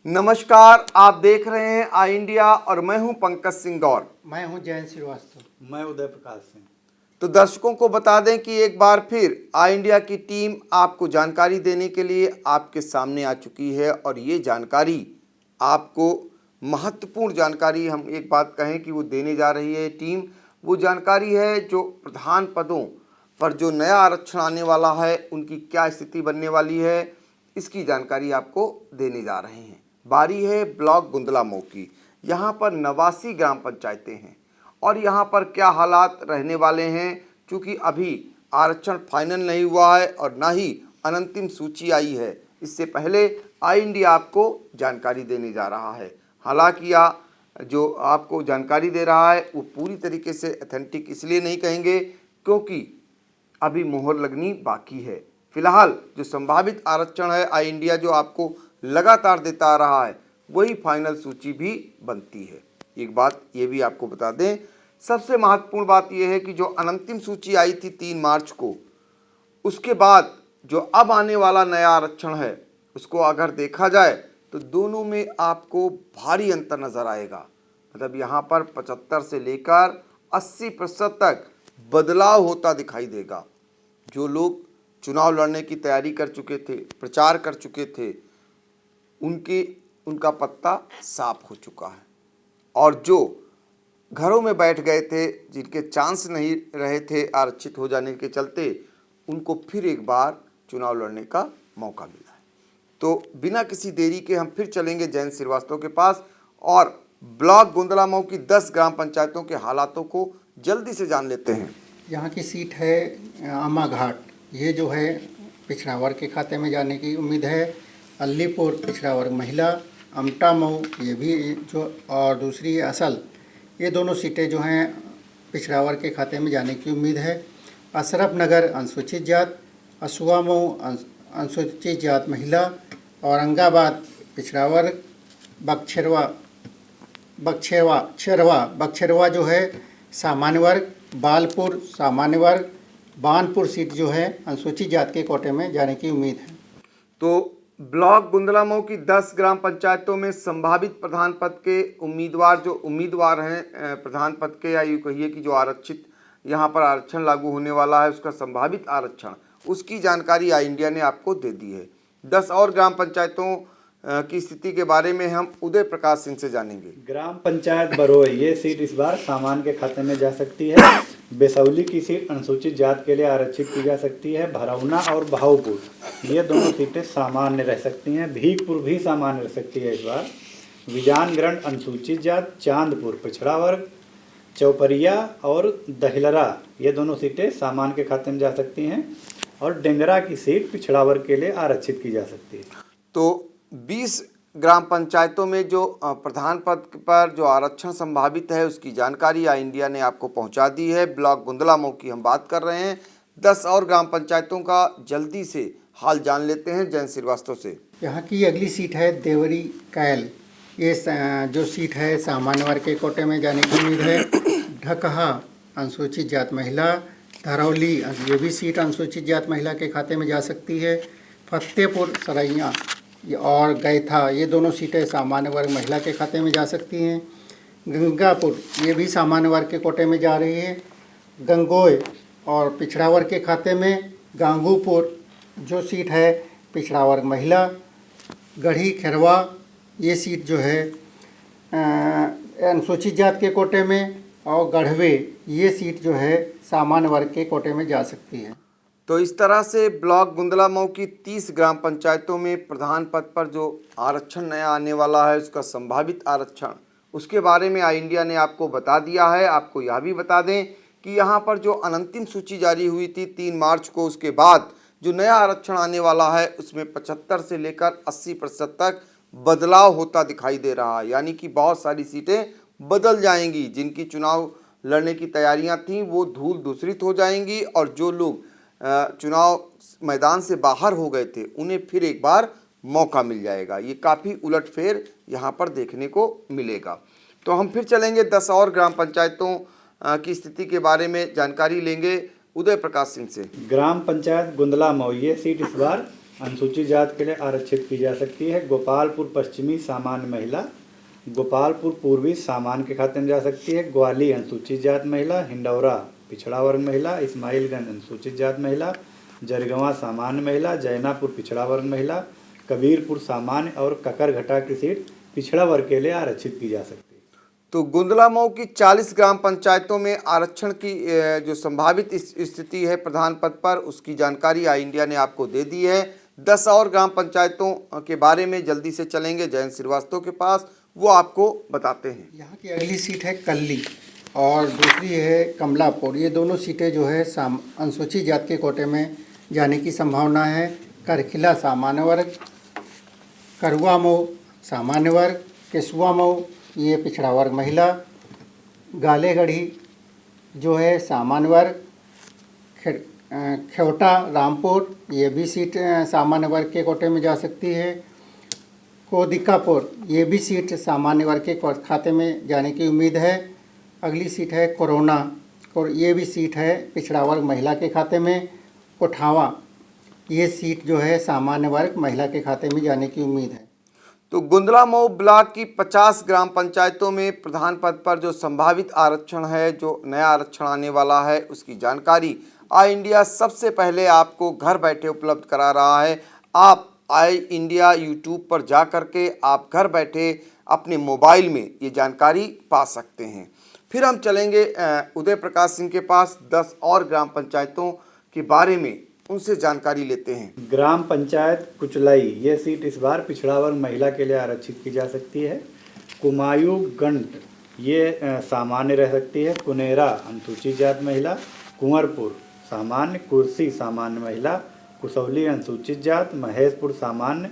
नमस्कार, आप देख रहे हैं आई इंडिया और मैं हूं पंकज सिंह गौर। मैं हूं जयंत श्रीवास्तव। मैं उदय प्रकाश सिंह। तो दर्शकों को बता दें कि एक बार फिर आई इंडिया की टीम आपको जानकारी देने के लिए आपके सामने आ चुकी है और ये जानकारी आपको महत्वपूर्ण जानकारी, हम एक बात कहें कि वो देने जा रही है टीम, वो जानकारी है जो प्रधान पदों पर जो नया आरक्षण आने वाला है उनकी क्या स्थिति बनने वाली है, इसकी जानकारी आपको देने जा रहे हैं। बारी है ब्लॉक गुंदलामऊ की। यहाँ पर 89 ग्राम पंचायतें हैं और यहाँ पर क्या हालात रहने वाले हैं, क्योंकि अभी आरक्षण फाइनल नहीं हुआ है और ना ही अंतिम सूची आई है। इससे पहले आई इंडिया आपको जानकारी देने जा रहा है। हालांकि जो आपको जानकारी दे रहा है वो पूरी तरीके से ऑथेंटिक इसलिए नहीं कहेंगे क्योंकि अभी मोहर लगनी बाकी है। फिलहाल जो संभावित आरक्षण है आई इंडिया जो आपको लगातार देता आ रहा है वही फाइनल सूची भी बनती है। एक बात ये भी आपको बता दें, सबसे महत्वपूर्ण बात यह है कि जो अंतिम सूची आई थी 3 मार्च को, उसके बाद जो अब आने वाला नया आरक्षण है उसको अगर देखा जाए तो दोनों में आपको भारी अंतर नज़र आएगा। मतलब यहाँ पर 75 से लेकर 80% तक बदलाव होता दिखाई देगा। जो लोग चुनाव लड़ने की तैयारी कर चुके थे, प्रचार कर चुके थे, उनका पत्ता साफ हो चुका है और जो घरों में बैठ गए थे, जिनके चांस नहीं रहे थे आरक्षित हो जाने के चलते, उनको फिर एक बार चुनाव लड़ने का मौका मिला है। तो बिना किसी देरी के हम फिर चलेंगे जयंत श्रीवास्तव के पास और ब्लॉक गुंदलामऊ की 10 ग्राम पंचायतों के हालातों को जल्दी से जान लेते हैं। यहाँ की सीट है आमा घाट, ये जो है पिछड़ा वर्ग के खाते में जाने की उम्मीद है। अलीपुर पिछड़ा वर्ग महिला, अमटा मऊ ये भी जो, और दूसरी है असल, ये दोनों सीटें जो हैं पिछड़ा वर्ग के खाते में जाने की उम्मीद है। अशरफ नगर अनुसूचित जात, असुआ मऊ अनुसूचित जात महिला, औरंगाबाद पिछड़ा वर्ग, बक्छरवा जो है सामान्य वर्ग, बालपुर सामान्य वर्ग, बानपुर सीट जो है अनुसूचित जात के कोटे में जाने की उम्मीद है। तो ब्लॉक गुंदलामऊ की 10 ग्राम पंचायतों में संभावित प्रधान पद के उम्मीदवार हैं प्रधान पद के, या यूँ कहिए कि जो आरक्षित यहाँ पर आरक्षण लागू होने वाला है उसका संभावित आरक्षण, उसकी जानकारी आई इंडिया ने आपको दे दी है। 10 और ग्राम पंचायतों की स्थिति के बारे में हम उदय प्रकाश सिंह से जानेंगे। ग्राम पंचायत बरोई, ये सीट इस बार सामान्य के खाते में जा सकती है। बेसौली की सीट अनुसूचित जात के लिए आरक्षित की जा सकती है। भरौना और बहावपुर ये दोनों सीटें सामान्य रह सकती हैं। भीखपुर भी सामान्य रह सकती है इस बार। विजानग्रंड अनुसूचित जात, चांदपुर पिछड़ा वर्ग, चौपरिया और दहिलरा ये दोनों सीटें सामान्य के खाते में जा सकती हैं और डेंगरा की सीट पिछड़ा वर्ग के लिए आरक्षित की जा सकती है। तो 20 ग्राम पंचायतों में जो प्रधान पद पर जो आरक्षण संभावित है उसकी जानकारी आई इंडिया ने आपको पहुंचा दी है। ब्लॉक गुंदलामऊ की हम बात कर रहे हैं। 10 और ग्राम पंचायतों का जल्दी से हाल जान लेते हैं जयंत श्रीवास्तव से। यहाँ की अगली सीट है देवरी कैल, ये जो सीट है सामान्य वर्ग के कोटे में जाने की उम्मीद है। ढकहा अनुसूचित जात महिला, धरौली ये भी सीट अनुसूचित जात महिला के खाते में जा सकती है। फतेहपुर सरैया और गैथा ये दोनों सीटें सामान्य वर्ग महिला के खाते में जा सकती हैं। गंगापुर ये भी सामान्य वर्ग के कोटे में जा रही है। गंगोय और पिछड़ा वर्ग के खाते में। गांगूपुर जो सीट है पिछड़ा वर्ग महिला। गढ़ी खैरवा ये सीट जो है अनुसूचित जात के कोटे में, और गढ़वे ये सीट जो है सामान्य वर्ग के कोटे में जा सकती है। तो इस तरह से ब्लॉक गुंदलामऊ की 30 ग्राम पंचायतों में प्रधान पद पर जो आरक्षण नया आने वाला है उसका संभावित आरक्षण, उसके बारे में आई इंडिया ने आपको बता दिया है। आपको यह भी बता दें कि यहाँ पर जो अंतिम सूची जारी हुई थी 3 मार्च को, उसके बाद जो नया आरक्षण आने वाला है उसमें 75 से लेकर 80% तक बदलाव होता दिखाई दे रहा है। यानी कि बहुत सारी सीटें बदल जाएंगी। जिनकी चुनाव लड़ने की तैयारियां थीं वो धूल धूसरित हो जाएंगी और जो लोग चुनाव मैदान से बाहर हो गए थे उन्हें फिर एक बार मौका मिल जाएगा। ये काफ़ी उलटफेर यहाँ पर देखने को मिलेगा। तो हम फिर चलेंगे 10 और ग्राम पंचायतों की स्थिति के बारे में जानकारी लेंगे उदय प्रकाश सिंह से। ग्राम पंचायत गुंदलामऊ ये सीट इस बार अनुसूचित जात के लिए आरक्षित की जा सकती है। गोपालपुर पश्चिमी सामान्य महिला, गोपालपुर पूर्वी सामान्य के खाते में जा सकती है। ग्वाली अनुसूचित जात महिला, हिंडौरा पिछड़ा वर्ग महिला, इस्माइलगंज अनुसूचित जात महिला, जरगवां सामान्य महिला, जैनापुर पिछड़ा वर्ग महिला, कबीरपुर सामान्य और ककरघटा की सीट पिछड़ा वर्ग के लिए आरक्षित की जा सकती है। तो गुंदला मऊ की 40 ग्राम पंचायतों में आरक्षण की जो संभावित स्थिति है प्रधान पद पर, उसकी जानकारी आई इंडिया ने आपको दे दी है। 10 और ग्राम पंचायतों के बारे में जल्दी से चलेंगे जयंत श्रीवास्तव के पास, वो आपको बताते हैं। यहाँ की अगली सीट है कल्ली और दूसरी है कमलापुर। ये दोनों सीटें जो है अनुसूचित जात के कोटे में जाने की संभावना है। करखिला सामान्य वर्ग, करुआ मऊ सामान्य वर्ग, केसुआ मऊ ये पिछड़ा वर्ग महिला, गालेगढ़ी जो है सामान्य वर्ग, खेवटा रामपुर ये भी सीट सामान्य वर्ग के कोटे में जा सकती है। कोदिकापुर ये भी सीट सामान्य वर्ग के खाते में जाने की उम्मीद है। अगली सीट है कोरोना, ये भी सीट है पिछड़ा वर्ग महिला के खाते में। कोठावा ये सीट जो है सामान्य वर्ग महिला के खाते में जाने की उम्मीद है। तो गुंदला मऊ ब्लॉक की 50 ग्राम पंचायतों में प्रधान पद पर जो संभावित आरक्षण है, जो नया आरक्षण आने वाला है, उसकी जानकारी आई इंडिया सबसे पहले आपको घर बैठे उपलब्ध करा रहा है। आप आई इंडिया यूट्यूब पर जा कर के आप घर बैठे अपने मोबाइल में ये जानकारी पा सकते हैं। फिर हम चलेंगे उदय प्रकाश सिंह के पास 10 और ग्राम पंचायतों के बारे में, उनसे जानकारी लेते हैं। ग्राम पंचायत कुचलाई ये सीट इस बार पिछड़ा वर्ग महिला के लिए आरक्षित की जा सकती है। कुमायूंगंट ये सामान्य रह सकती है। कुनेरा अनुसूचित जात महिला, कुंवरपुर सामान्य, कुर्सी सामान्य महिला, कुसौली अनुसूचित जात, महेशपुर सामान्य,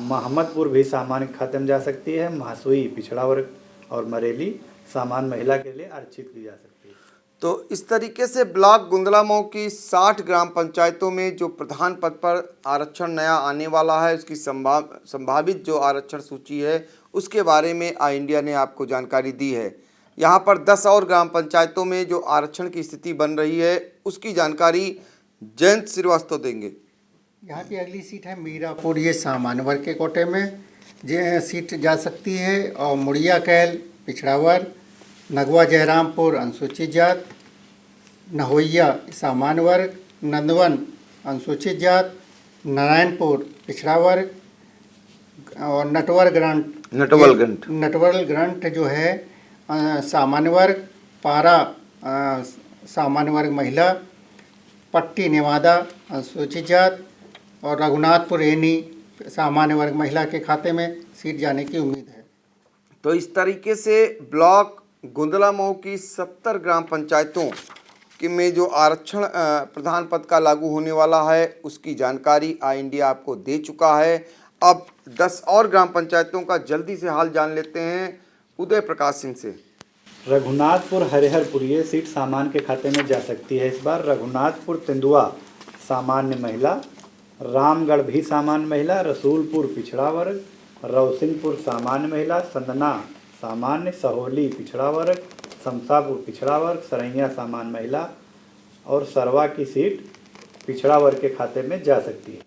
महमदपुर भी सामान्य खाते में जा सकती है। महासुई पिछड़ा वर्ग और मरेली सामान्य महिला के लिए आरक्षित की जा सकती है। तो इस तरीके से ब्लॉक गुंदला मऊ की 60 ग्राम पंचायतों में जो प्रधान पद पर आरक्षण नया आने वाला है, उसकी संभावित जो आरक्षण सूची है उसके बारे में आई इंडिया ने आपको जानकारी दी है। यहाँ पर 10 और ग्राम पंचायतों में जो आरक्षण की स्थिति बन रही है उसकी जानकारी जयंत श्रीवास्तव देंगे। यहाँ की अगली सीट है मीरापुर, ये सामान्य वर्ग के कोटे में सीट जा सकती है। और मुड़िया कैल पिछड़ा वर्ग, नगवा जयरामपुर अनुसूचित जात, नहोइया सामान्य वर्ग, नंदवन अनुसूचित जात, नारायणपुर पिछड़ा वर्ग और नटवल ग्रंथ जो है सामान्य वर्ग, पारा सामान्य वर्ग महिला, पट्टी नेवादा अनुसूचित जात और रघुनाथपुर एनी सामान्य वर्ग महिला के खाते में सीट जाने की उम्मीद है। तो इस तरीके से ब्लॉक गुंदला मऊ की 70 ग्राम पंचायतों के में जो आरक्षण प्रधान पद का लागू होने वाला है उसकी जानकारी आई इंडिया आपको दे चुका है। अब 10 और ग्राम पंचायतों का जल्दी से हाल जान लेते हैं उदय प्रकाश सिंह से। रघुनाथपुर हरिहरपुर ये सीट सामान्य के खाते में जा सकती है इस बार। रघुनाथपुर तेंदुआ सामान्य महिला, रामगढ़ भी सामान्य महिला, रसूलपुर पिछड़ा वर्ग, रौसिंगपुर सामान्य महिला, संदना सामान्य, सहोली पिछड़ा वर्ग, शमशापुर पिछड़ा वर्ग, सरैया सामान्य महिला और सरवा की सीट पिछड़ा वर्ग के खाते में जा सकती है।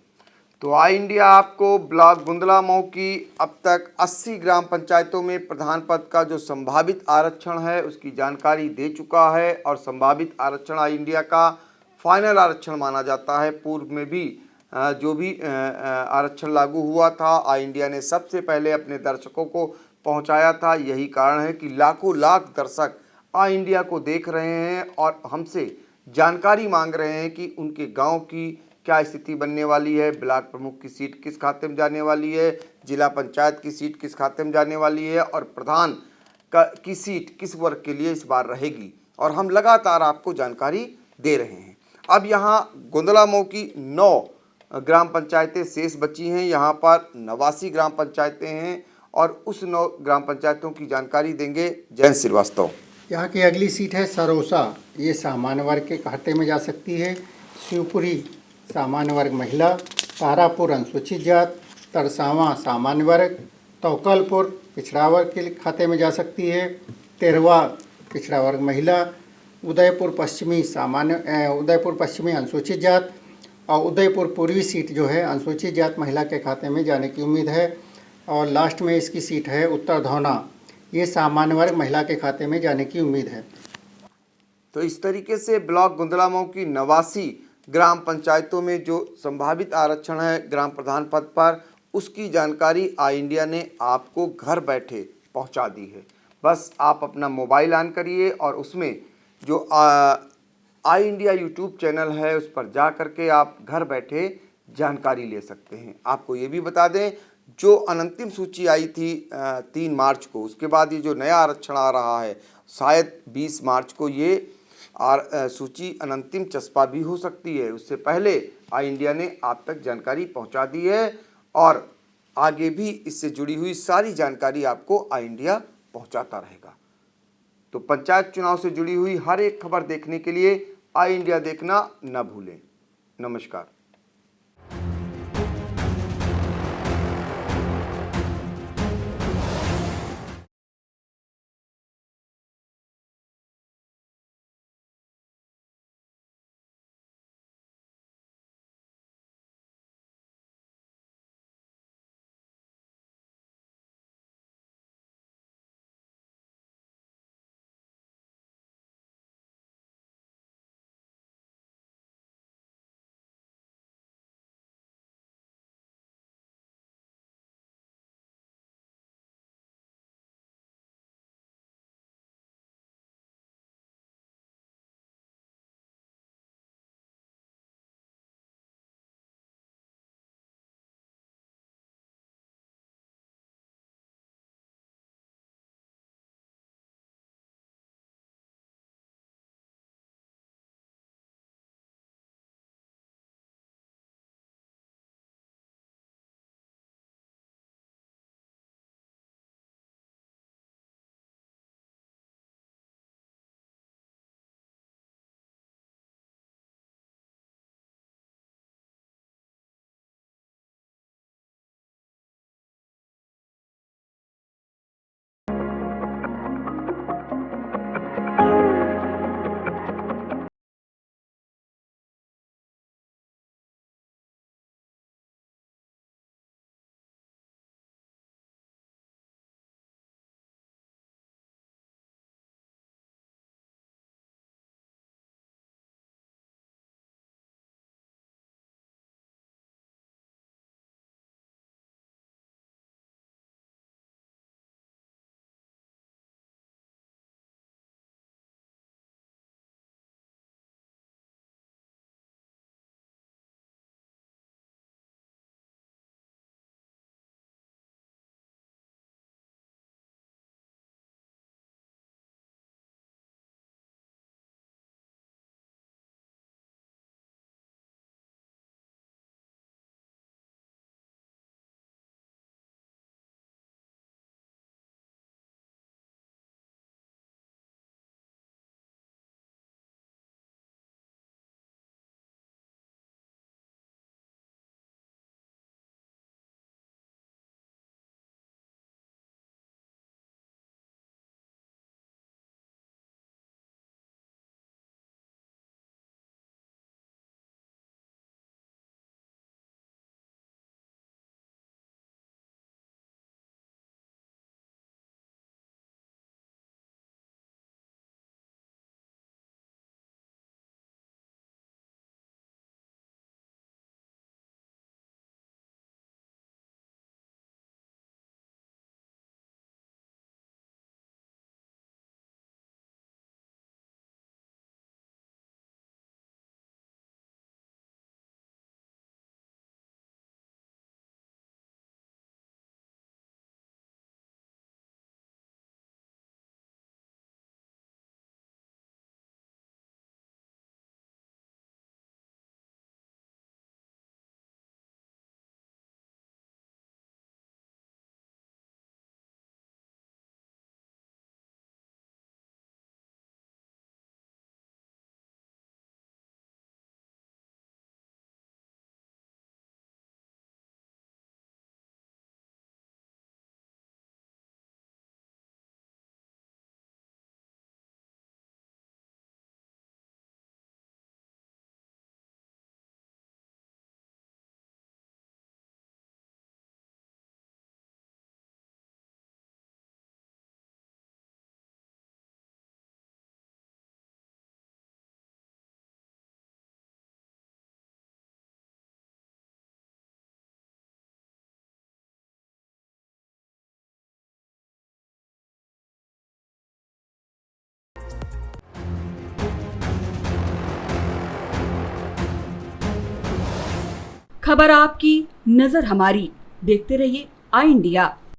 तो आई इंडिया आपको ब्लॉक गुंदला मऊ की अब तक 80 ग्राम पंचायतों में प्रधान पद का जो संभावित आरक्षण है उसकी जानकारी दे चुका है। और संभावित आरक्षण आई इंडिया का फाइनल आरक्षण माना जाता है। पूर्व में भी जो भी आरक्षण लागू हुआ था आई इंडिया ने सबसे पहले अपने दर्शकों को पहुंचाया था। यही कारण है कि लाखों लाख दर्शक आई इंडिया को देख रहे हैं और हमसे जानकारी मांग रहे हैं कि उनके गांव की क्या स्थिति बनने वाली है, ब्लॉक प्रमुख की सीट किस खाते में जाने वाली है, जिला पंचायत की सीट किस खाते में जाने वाली है और प्रधान की सीट किस वर्ग के लिए इस बार रहेगी। और हम लगातार आपको जानकारी दे रहे हैं। अब यहाँ गुंदला मऊ की 9 ग्राम पंचायतें शेष बची हैं। यहाँ पर 89 ग्राम पंचायतें हैं और उस 9 ग्राम पंचायतों की जानकारी देंगे जयंत श्रीवास्तव। यहाँ की अगली सीट है सरोसा, ये सामान्य वर्ग के खाते में जा सकती है। शिवपुरी सामान्य वर्ग महिला, तारापुर अनुसूचित जात, तरसावा सामान्य वर्ग, तौकलपुर पिछड़ा वर्ग के खाते में जा सकती है। तेरवा पिछड़ा वर्ग महिला, उदयपुर पश्चिमी अनुसूचित जात, और उदयपुर पूर्वी सीट जो है अनुसूचित जात महिला के खाते में जाने की उम्मीद है। और लास्ट में इसकी सीट है उत्तर धौना, ये सामान्य वर्ग महिला के खाते में जाने की उम्मीद है। तो इस तरीके से ब्लॉक गुंदलामऊ की 89 ग्राम पंचायतों में जो संभावित आरक्षण है ग्राम प्रधान पद पर, उसकी जानकारी आई इंडिया ने आपको घर बैठे पहुंचा दी है। बस आप अपना मोबाइल ऑन करिए और उसमें जो आई इंडिया यूट्यूब चैनल है उस पर जा करके आप घर बैठे जानकारी ले सकते हैं। आपको ये भी बता दें, जो अनंतिम सूची आई थी 3 मार्च को, उसके बाद ये जो नया आरक्षण आ रहा है शायद 20 मार्च को ये सूची अनंतिम चस्पा भी हो सकती है। उससे पहले आई इंडिया ने आप तक जानकारी पहुंचा दी है और आगे भी इससे जुड़ी हुई सारी जानकारी आपको आई इंडिया पहुंचाता रहेगा। तो पंचायत चुनाव से जुड़ी हुई हर एक खबर देखने के लिए आई इंडिया देखना न भूलें। नमस्कार। खबर आपकी, नजर हमारी। देखते रहिए आई इंडिया।